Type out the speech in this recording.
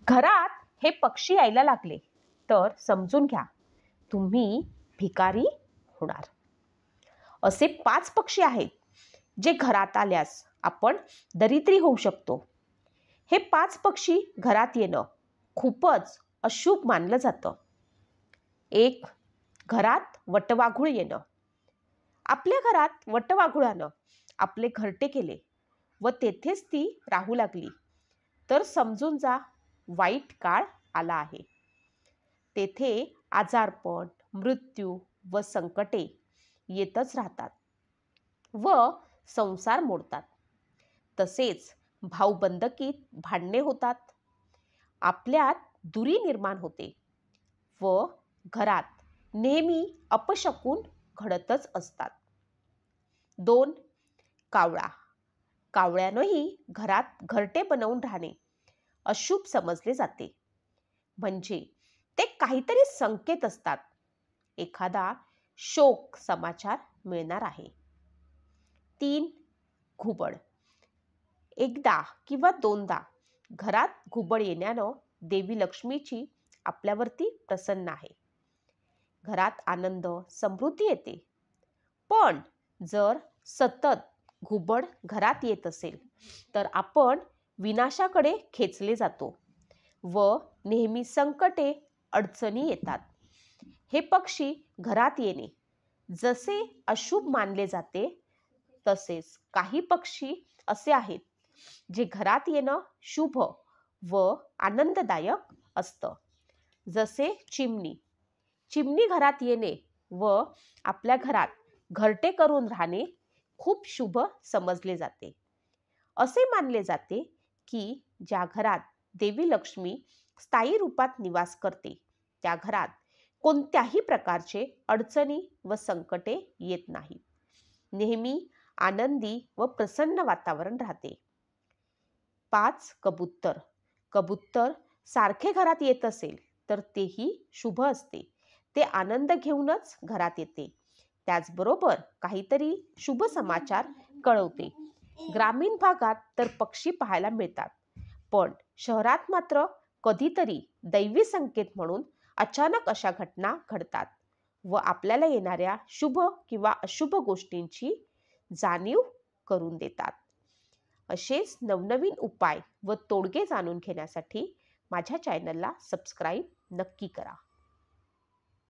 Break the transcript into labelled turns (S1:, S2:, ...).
S1: घरात हे पक्षी यायला लागले तर समजून घ्या तुम्ही भिकारी होणार. असे 5 पक्षी आहेत जे घरात आल्यास आपण दरिद्री होऊ शकतो. हे 5 पक्षी घरात येणं खूपच अशुभ मानलं जातं. 1. घरात वटवाघूळ येणं. आपल्या घरात वटवाघुळानं आपले घरटे केले व तेथेच ती राहू लागली तर समजून जा वाईट काळ आला आहे. तेथे आजारपण, मृत्यू व संकटे येतच राहतात व संसार मोडतात. तसेच भाऊबंदकीत भांडणे होतात, आपल्यात दुरी निर्माण होते व घरात नेहमी अपशकुन घडतच असतात. 2. कावळा. कावळ्यानंही घरात घरटे बनवून राहणे अशुभ समजले जाते. म्हणजे ते काहीतरी संकेत असतात. एखादा शोक समाचार मिळणार आहे. 3. घुबड. एकदा किंवा दोनदा घरात घुबड येण्यानं देवी लक्ष्मीची आपल्यावरती प्रसन्न आहे. घरात आनंद, समृद्धी येते. पण जर सतत घुबड घरात येत असेल तर आपण विनाशाकडे खेचले जातो व नेहमी संकटे, अडचणी येतात. हे पक्षी घरात येणे जसे अशुभ मानले जाते तसेच काही पक्षी असे आहेत जे घरात येणं शुभ व आनंददायक असतं. जसे चिमणी. चिमणी घरात येणे व आपल्या घरात घरटे करून राहणे खूप शुभ समजले जाते. असे मानले जाते की ज्या घरात देवी लक्ष्मी स्थायी रूपात निवास करते त्या घरात कोणत्याही प्रकारचे अडचणी व संकटे येत नाहीत. नेहमी आनंदी व प्रसन्न वातावरण राहते. 5. कबूतर. कबूतर सारखे घरात येत असेल तर तेही शुभ असते. ते आनंद घेऊनच घरात येते. त्याचबरोबर काहीतरी शुभ समाचार कळवते. ग्रामीण भागात तर पक्षी पाहायला मिळतात, पण शहरात मात्र कधीतरी दैवी संकेत म्हणून अचानक अशा घटना घडतात व आपल्याला येणाऱ्या शुभ किंवा अशुभ गोष्टींची जाणीव करून देतात. असेच नवनवीन उपाय व तोडगे जाणून घेण्यासाठी माझ्या चॅनलला सबस्क्राईब नक्की करा.